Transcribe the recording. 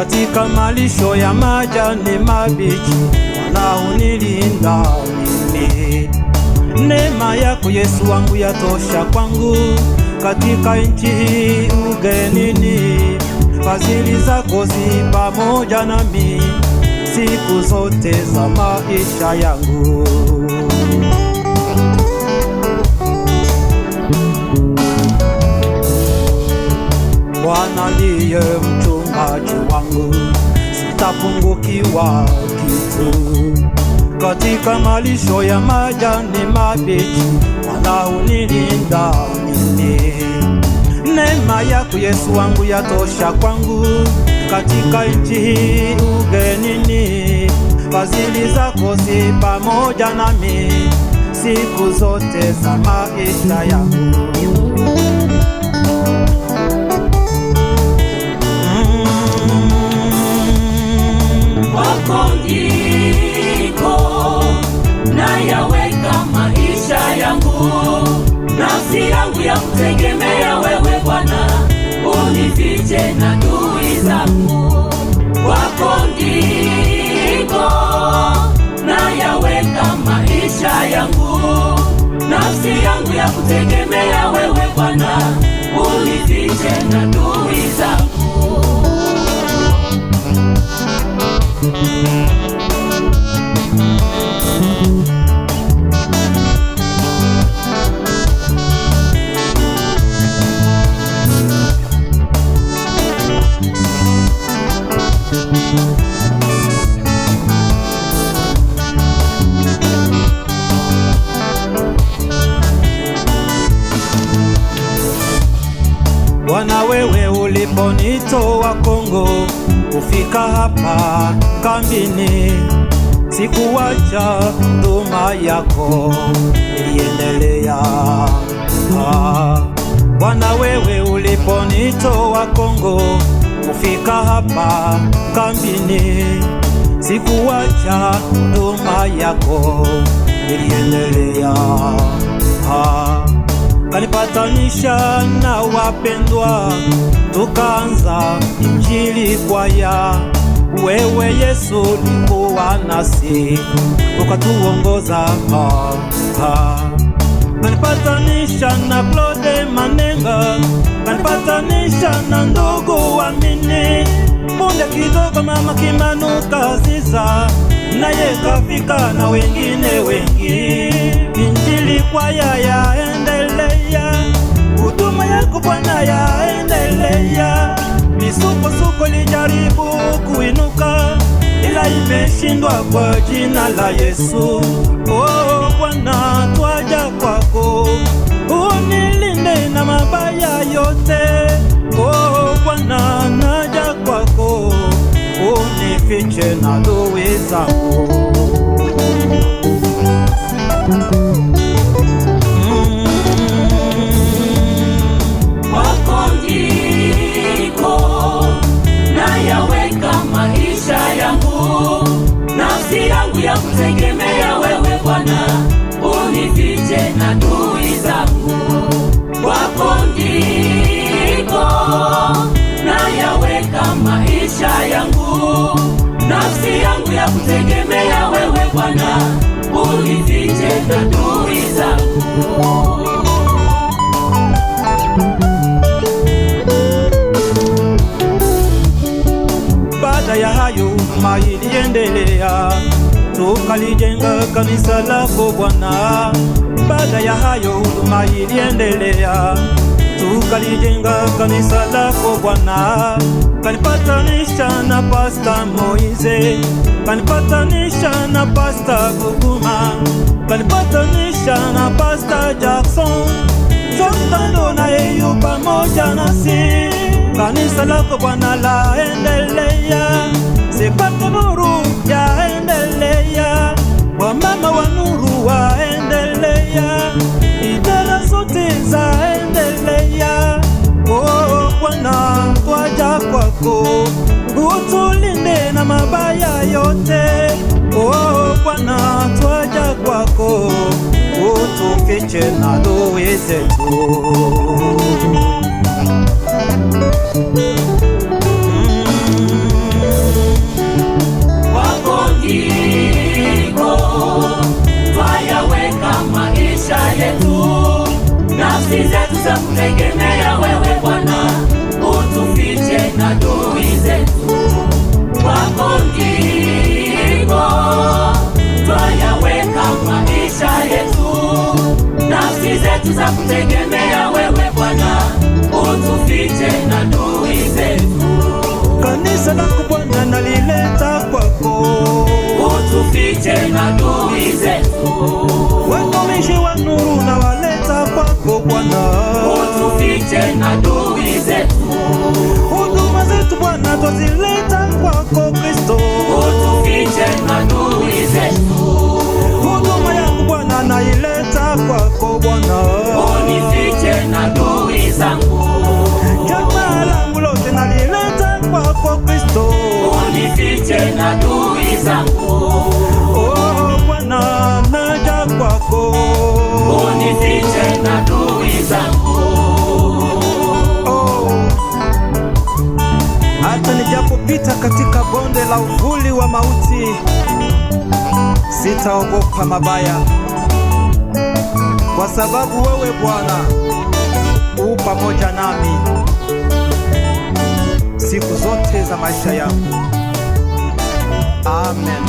katika malisho ya majani mabichi, wanaonilinda mimi. Neema yako Yesu wangu yatosha kwangu, katika nchi hii ugenini. Fadhili zako zi pamoja nami siku zote za maisha yangu. Bwana ndiye mchungaji wangu, sitapungukiwa kitu. Katika malisho ya majani mabichi, wanaonilinda mimi. Neema yako Yesu wangu yatosha kwangu, katika nchi hii ugenini. Fadhili zako zi pamoja nami siku zote za maisha yangu. Kwako ndiko nayaweka maisha yangu, nafsi yangu ya kutegemea wewe Bwana, unifiche na adui zangu. Kwako ndiko nayaweka maisha yangu, nafsi yangu ya kutegemea wewe Bwana, unifiche na adui zangu. Bwana, wewe uliponitoa Kongo kufika hapa kambini, sikuwacha huduma yako, iliendelea. Bwana, wewe uliponitoa Kongo kufika hapa kambini, sikuwacha huduma yako, iliendelea. Kanipatanisha na wapendwa, tukaanza injili kwaya. Wewe Yesu ulikuwa nasi, ukatuongoza. Kanipatanisha na Claude Manenga, kanipatanisha na ndugu Amini. Punde kidogo mama Kimanuka Aziza, naye kafika na wengine wengi. Injili kwaya yaendelea, huduma yako Bwana yaendelea. Misukosuko lijaribu kuinuka, ila imeshindwa kwa jina la Yesu. Oh Bwana, twaja kwako, unilinde na mabaya yote. Oh Bwana, naja kwako, unifiche na adui zangu. Kwako ndiko nayaweka maisha yangu, nafsi yangu ya kutegemea wewe Bwana, unifiche na adui zangu. Kwako ndiko nayaweka maisha yangu, nafsi yangu ya kutegemea wewe Bwana, unifiche na adui zangu. Baada ya hayo huduma iliendelea, tukalijenga kanisa lako Bwana. Baada ya hayo huduma iliendelea, tukalijenga kanisa lako Bwana. Kanipatanisha na Pastor Moize, kanipatanisha na Pastor Guguma, kanipatanisha na Pastor Jackson. Jokando na yeyu pamoja nasi, kanisa lako Bwana laendelea. Sipate nuru yaendelea, wamama wa nuru waendelea, idara zote zaendelea. Oh Bwana, twaja kwako, utulinde na mabaya yote. Oh Bwana, twaja kwako, utufiche na adui zetu. zetu za kutegemea wewe Bwana, utufiche na adui zetu. Kanisa lako Bwana nalileta kwako, utufiche na adui zetu. watumishi wa nuru na waleta kwako Bwana, utufiche na adui zetu. huduma zetu Bwana twazileta kwako Kristo, utufiche na adui zetu. huduma yangu Bwana naileta kwako Bwana, unifiche na adui zangu. jamaa langu lote nalileta kwako Kristo, unifiche na adui zangu. oh Bwana naja kwako, unifiche na adui zangu. oh. Hata nijapopita katika bonde la uvuli wa mauti, sitaogopa mabaya, kwa sababu wewe Bwana u pamoja nami siku zote za maisha yangu. Amen.